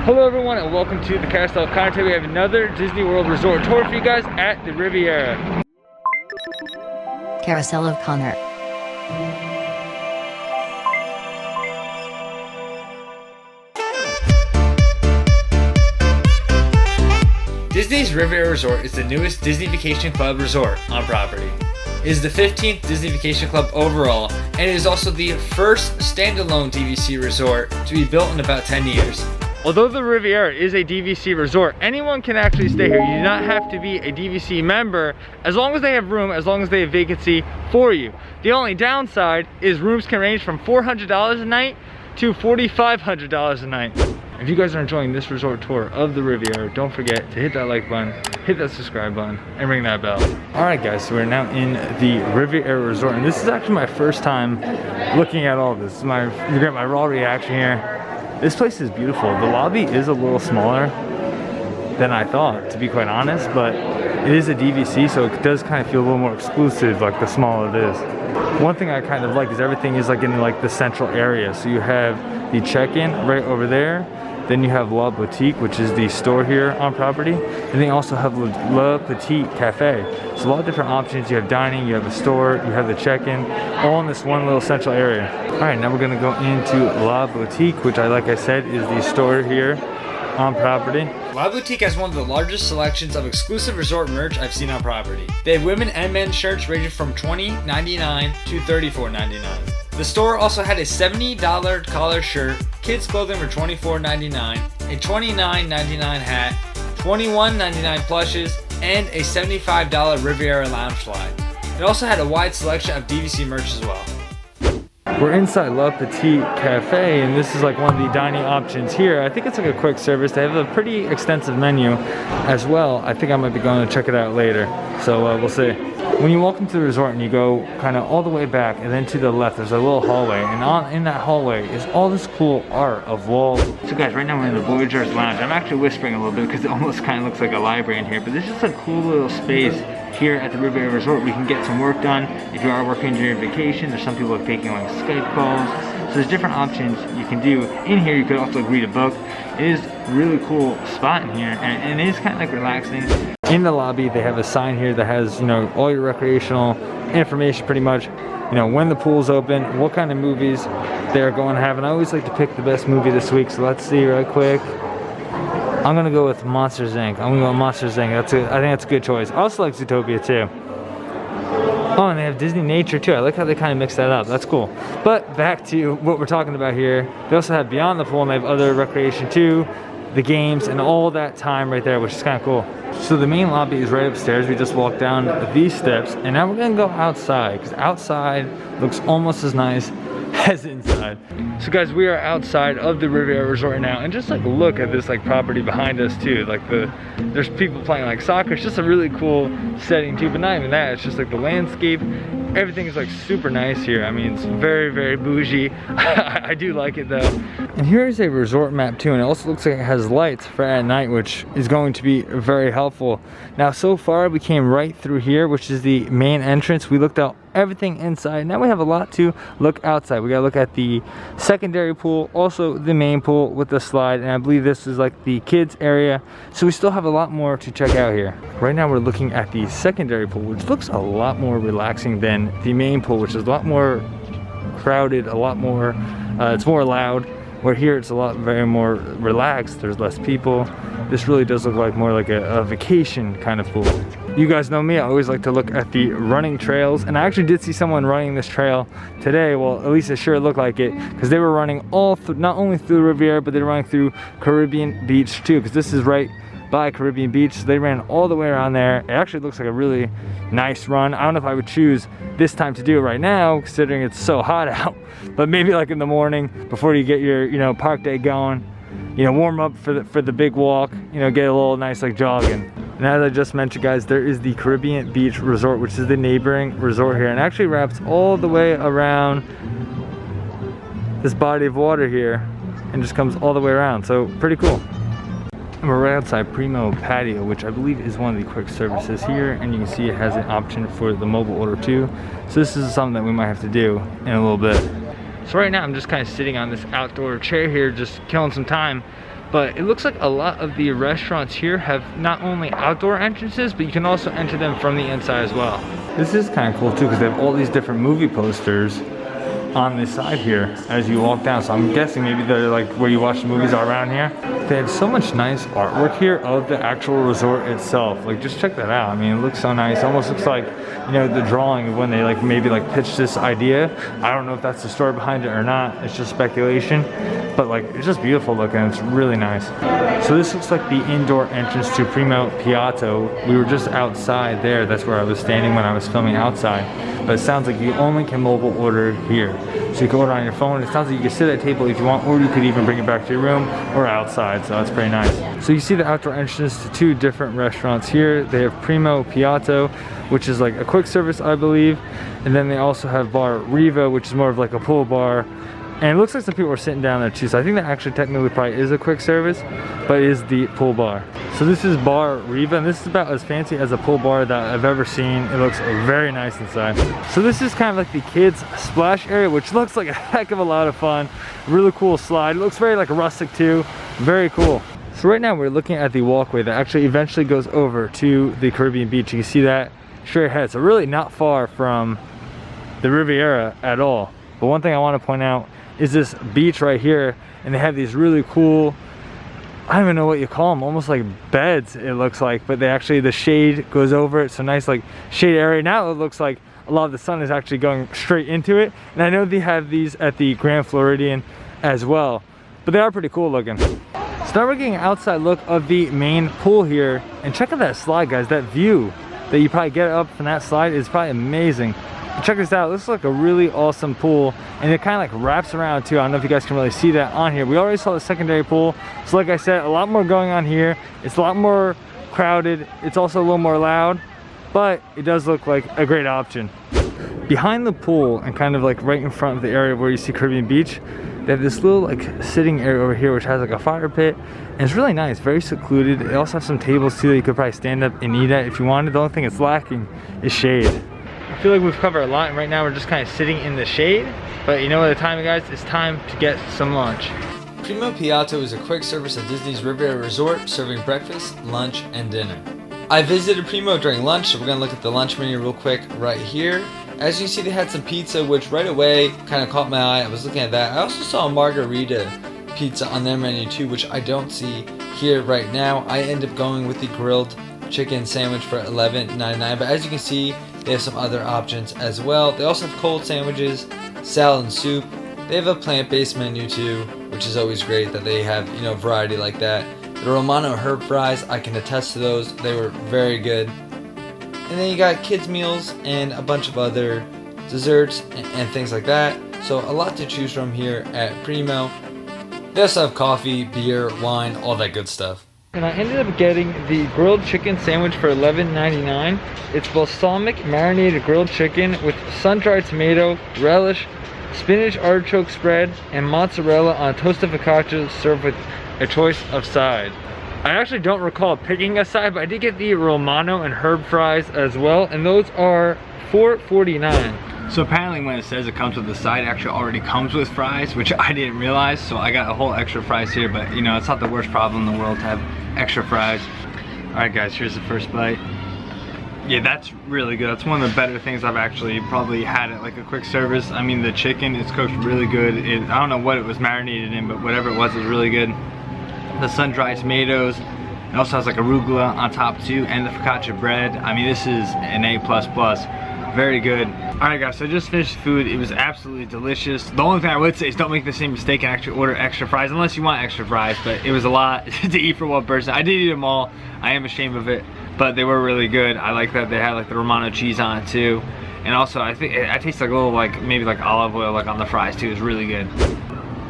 Hello everyone and welcome to the Carousel. Today we have another Disney World Resort tour for you guys at the Riviera. Carousel of Connor. Disney's Riviera Resort is the newest Disney Vacation Club resort on property. It is the 15th Disney Vacation Club overall, and it is also the first standalone DVC resort to be built in about 10 years. Although the Riviera is a DVC resort, anyone can actually stay here. You do not have to be a DVC member as long as they have room, as long as they have vacancy for you. The only downside is rooms can range from $400 a night to $4,500 a night. If you guys are enjoying this resort tour of the Riviera, don't forget to hit that like button, hit that subscribe button, and ring that bell. Alright guys, so we're now in the Riviera Resort, and this is actually my first time looking at all this. You get my raw reaction here. This place is beautiful. The lobby is a little smaller than I thought, to be quite honest, but it is a DVC, so it does kind of feel a little more exclusive, like the smaller it is. One thing I kind of like is everything is like in like the central area. So you have the check-in right over there. Then you have La Boutique, which is the store here on property. And then you also have La Petite Cafe. So a lot of different options. You have dining, you have a store, you have the check-in, all in this one little central area. All right, now we're gonna go into La Boutique, which like I said, is the store here on property. La Boutique has one of the largest selections of exclusive resort merch I've seen on property. They have women and men's shirts ranging from $20.99 to $34.99. The store also had a $70 collar shirt, kids clothing for $24.99, a $29.99 hat, $21.99 plushes, and a $75 Riviera lounge slide. It also had a wide selection of DVC merch as well. We're inside La Petite Cafe, and this is like one of the dining options here. I think it's like a quick service. They have a pretty extensive menu as well. I think I might be going to check it out later, so we'll see. When you walk into the resort and you go kind of all the way back and then to the left, there's a little hallway, and in that hallway is all this cool art of walls. So guys, right now we're in the Voyager's Lounge. I'm actually whispering a little bit because it almost kind of looks like a library in here, but this is a cool little space here at the Riviera Resort. We can get some work done. If you are working during vacation, there's some people taking like Skype calls. So there's different options you can do. In here, you could also like read a book. It is a really cool spot in here, and it is kind of like relaxing. In the lobby, they have a sign here that has, you know, all your recreational information pretty much. You know, when the pool's open, what kind of movies they're going to have. And I always like to pick the best movie this week, so let's see right quick. I'm gonna go with Monsters Inc. I'm gonna go with Monsters Inc. I think that's a good choice. I also like Zootopia too. Oh, and they have Disney Nature too. I like how they kind of mix that up. That's cool. But back to what we're talking about here. They also have Beyond the Pool, and they have other recreation too, the games, and all that time right there, which is kind of cool. So the main lobby is right upstairs. We just walked down these steps, and now we're gonna go outside, because outside looks almost as nice as inside. So guys, we are outside of the Riviera Resort now, and just like look at this like property behind us too. Like there's people playing like soccer. It's just a really cool setting too, but not even that. It's just like the landscape. Everything is like super nice here. I mean, it's very, very bougie. I do like it though. And here is a resort map too, and it also looks like it has lights for at night, which is going to be very helpful. Now, so far we came right through here, which is the main entrance. We looked out everything inside. Now we have a lot to look outside. We gotta look at the secondary pool, also the main pool with the slide, and I believe this is like the kids area. So we still have a lot more to check out here. Right now we're looking at the secondary pool, which looks a lot more relaxing than the main pool, which is a lot more crowded, a lot more, it's more loud. Where here it's a lot more relaxed, there's less people. This really does look like more like a vacation kind of pool. You guys know me, I always like to look at the running trails, and I actually did see someone running this trail today. Well, at least it sure looked like it, because they were running not only through the Riviera, but they were running through Caribbean Beach too, because this is right by Caribbean Beach. So they ran all the way around there. It actually looks like a really nice run. I don't know if I would choose this time to do it right now, considering it's so hot out, but maybe like in the morning before you get your, you know, park day going, you know, warm up for the big walk, you know, get a little nice like jogging. And as I just mentioned, guys, there is the Caribbean Beach Resort, which is the neighboring resort here, and actually wraps all the way around this body of water here and just comes all the way around. So pretty cool. And we're right outside Primo Patio, which I believe is one of the quick services here, and you can see it has an option for the mobile order too. So this is something that we might have to do in a little bit. So right now I'm just kind of sitting on this outdoor chair here, just killing some time. But it looks like a lot of the restaurants here have not only outdoor entrances, but you can also enter them from the inside as well. This is kind of cool too, because they have all these different movie posters on this side here as you walk down. So I'm guessing maybe they're like where you watch the movies are around here. They have so much nice artwork here of the actual resort itself. Like, just check that out. I mean, it looks so nice. It almost looks like, you know, the drawing of when they like maybe like pitched this idea. I don't know if that's the story behind it or not. It's just speculation. But like, it's just beautiful looking. It's really nice. So this looks like the indoor entrance to Primo Piatto. We were just outside there. That's where I was standing when I was filming outside. But it sounds like you only can mobile order here. So you can order on your phone. It sounds like you can sit at a table if you want, or you could even bring it back to your room or outside. So that's pretty nice. So you see the outdoor entrance to two different restaurants here. They have Primo Piatto, which is like a quick service, I believe. And then they also have Bar Riva, which is more of like a pool bar. And it looks like some people are sitting down there too. So I think that actually technically probably is a quick service, but it is the pool bar. So this is Bar Riva, and this is about as fancy as a pool bar that I've ever seen. It looks very nice inside. So this is kind of like the kids splash area, which looks like a heck of a lot of fun. Really cool slide. It looks very like rustic too. Very cool. So right now we're looking at the walkway that actually eventually goes over to the Caribbean beach. You can see that straight ahead. So really not far from the Riviera at all. But one thing I want to point out is this beach right here, and they have these really cool, I don't even know what you call them, almost like beds it looks like, but they actually, the shade goes over it, so nice like shade area. Now it looks like a lot of the sun is actually going straight into it, and I know they have these at the Grand Floridian as well, but they are pretty cool looking. So now we're getting an outside look of the main pool here, and check out that slide, guys. That view that you probably get up from that slide is probably amazing. Check this out. This looks like a really awesome pool, and it kind of like wraps around too. I don't know if you guys can really see that on here. We already saw the secondary pool, so like I said, a lot more going on here. It's a lot more crowded. It's also a little more loud, but it does look like a great option. Behind the pool and kind of like right in front of the area where you see Caribbean Beach, they have this little like sitting area over here which has like a fire pit, and it's really nice, very secluded. They also have some tables too that you could probably stand up and eat at if you wanted. The only thing it's lacking is shade. I feel like we've covered a lot, and right now we're just kind of sitting in the shade. But you know what the time, guys? It's time to get some lunch. Primo Piatto is a quick service at Disney's Riviera Resort, serving breakfast, lunch, and dinner. I visited Primo during lunch, so we're gonna look at the lunch menu real quick right here. As you can see, they had some pizza, which right away kind of caught my eye. I was looking at that. I also saw a margarita pizza on their menu too, which I don't see here right now. I end up going with the grilled chicken sandwich for $11.99, but as you can see, they have some other options as well. They also have cold sandwiches, salad and soup. They have a plant-based menu too, which is always great that they have, you know, variety like that. The Romano herb fries, I can attest to those. They were very good. And then you got kids meals and a bunch of other desserts and things like that. So a lot to choose from here at Primo. They also have coffee, beer, wine, all that good stuff. And I ended up getting the grilled chicken sandwich for $11.99. It's balsamic marinated grilled chicken with sun-dried tomato, relish, spinach artichoke spread, and mozzarella on toasted focaccia served with a choice of side. I actually don't recall picking a side, but I did get the Romano and herb fries as well, and those are $4.49. So apparently when it says it comes with the side, it actually already comes with fries, which I didn't realize. So I got a whole extra fries here, but you know, it's not the worst problem in the world to have extra fries. All right guys, here's the first bite. Yeah, that's really good. That's one of the better things I've actually probably had at like a quick service. I mean, the chicken is cooked really good. I don't know what it was marinated in, but whatever it was really good. The sun-dried tomatoes. It also has like arugula on top too, and the focaccia bread. I mean, this is an A++. Very good. Alright guys, so I just finished food. It was absolutely delicious. The only thing I would say is don't make the same mistake and actually order extra fries unless you want extra fries, but it was a lot to eat for one person. I did eat them all. I am ashamed of it, but they were really good. I like that they had like the Romano cheese on it too. And also I think I taste like a little like maybe like olive oil like on the fries too. It's really good.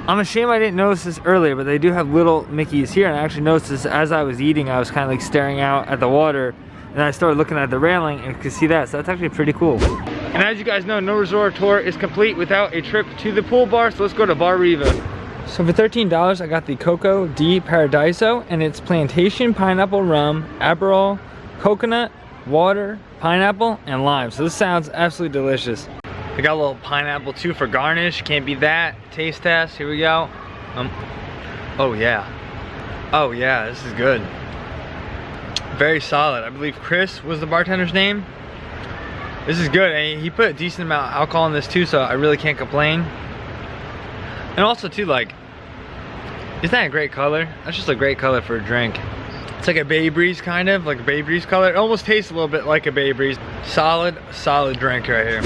I'm ashamed I didn't notice this earlier, but they do have little Mickeys here, and I actually noticed this as I was eating. I was kind of like staring out at the water, and I started looking at the railing and could see that, so that's actually pretty cool. And as you guys know, no resort tour is complete without a trip to the pool bar, so let's go to Bar Riva. So for $13, I got the Coco di Paradiso, and it's plantation pineapple rum, Aperol, coconut, water, pineapple, and lime. So this sounds absolutely delicious. I got a little pineapple too for garnish, can't beat that. Taste test, here we go. Oh yeah. Oh yeah, this is good. Very solid. I believe Chris was the bartender's name. This is good, and he put a decent amount of alcohol in this too, so I really can't complain. And also too, like, isn't that a great color? That's just a great color for a drink. It's like a Bay Breeze kind of, like a Bay Breeze color. It almost tastes a little bit like a Bay Breeze. Solid drink right here.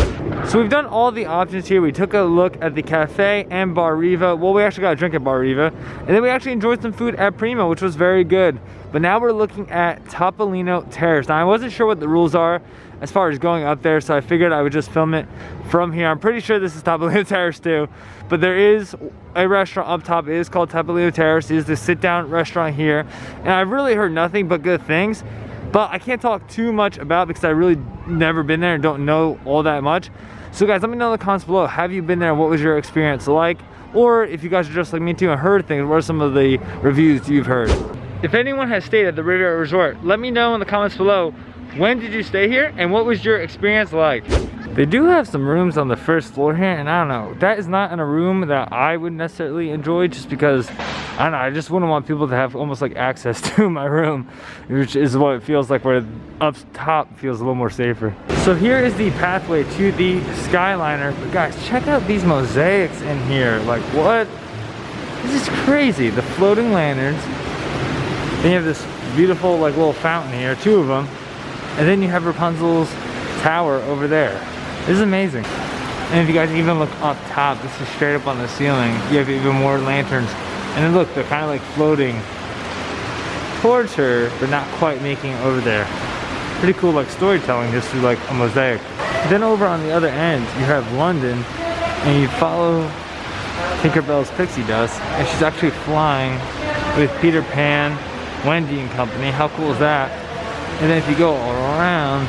So we've done all the options here. We took a look at the cafe and Bar Riva. Well, we actually got a drink at Bar Riva. And then we actually enjoyed some food at Primo, which was very good. But now we're looking at Topolino Terrace. Now I wasn't sure what the rules are as far as going up there, so I figured I would just film it from here. I'm pretty sure this is Topolino Terrace too, but there is a restaurant up top. It is called Topolino Terrace. It is the sit-down restaurant here, and I've really heard nothing but good things, but I can't talk too much about it because I really never been there and don't know all that much. So guys, let me know in the comments below, have you been there? What was your experience like? Or if you guys are just like me too and heard things, what are some of the reviews you've heard? If anyone has stayed at the Riveria Resort, let me know in the comments below, when did you stay here and what was your experience like? They do have some rooms on the first floor here, and I don't know, that is not in a room that I would necessarily enjoy, just because, I don't know, I just wouldn't want people to have almost like access to my room, which is what it feels like, where up top feels a little more safer. So here is the pathway to the Skyliner. But guys, check out these mosaics in here. Like, what? This is crazy. The floating lanterns. Then you have this beautiful like little fountain here, two of them. And then you have Rapunzel's tower over there. This is amazing. And if you guys even look up top, this is straight up on the ceiling. You have even more lanterns. And then look, they're kind of like floating towards her, but not quite making it over there. Pretty cool like storytelling just through like a mosaic. Then over on the other end, you have London, and you follow Tinkerbell's pixie dust, and she's actually flying with Peter Pan, Wendy and company. How cool is that? And then if you go all around,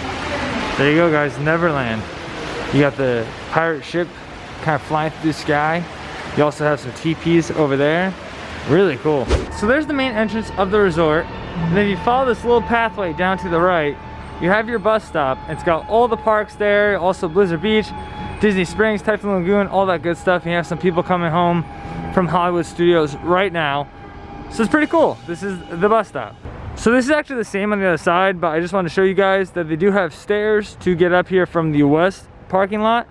there you go guys, Neverland. You got the pirate ship kind of flying through the sky. You also have some teepees over there. Really cool. So there's the main entrance of the resort. And then you follow this little pathway down to the right, you have your bus stop. It's got all the parks there, also Blizzard Beach, Disney Springs, Typhoon Lagoon, all that good stuff. And you have some people coming home from Hollywood Studios right now. So it's pretty cool. This is the bus stop. So this is actually the same on the other side, but I just want to show you guys that they do have stairs to get up here from the west parking lot.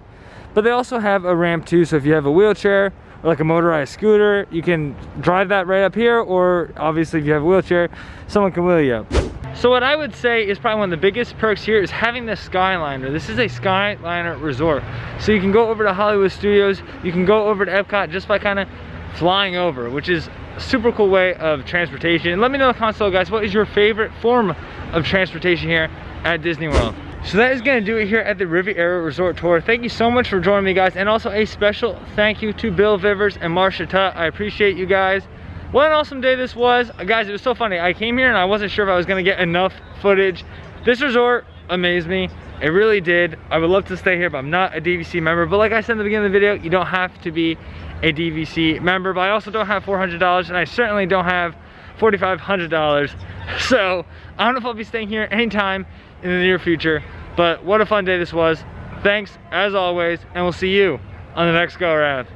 But they also have a ramp too, so if you have a wheelchair or like a motorized scooter, you can drive that right up here, or obviously if you have a wheelchair, someone can wheel you up. So what I would say is probably one of the biggest perks here is having the Skyliner. This is a Skyliner resort. So you can go over to Hollywood Studios, you can go over to Epcot just by kind of flying over, which is a super cool way of transportation. And let me know in the comments below, guys, what is your favorite form of transportation here at Disney World? So that is going to do it here at the Riviera Resort Tour. Thank you so much for joining me, guys, and also a special thank you to Bill Vivers and Marsha Tutt. I appreciate you guys. What an awesome day this was. Guys, it was so funny. I came here and I wasn't sure if I was going to get enough footage. This resort amazed me. It really did. I would love to stay here, but I'm not a DVC member. But like I said in the beginning of the video, you don't have to be a DVC member. But I also don't have $400, and I certainly don't have $4,500. So I don't know if I'll be staying here anytime in the near future. But what a fun day this was. Thanks as always, and we'll see you on the next go around.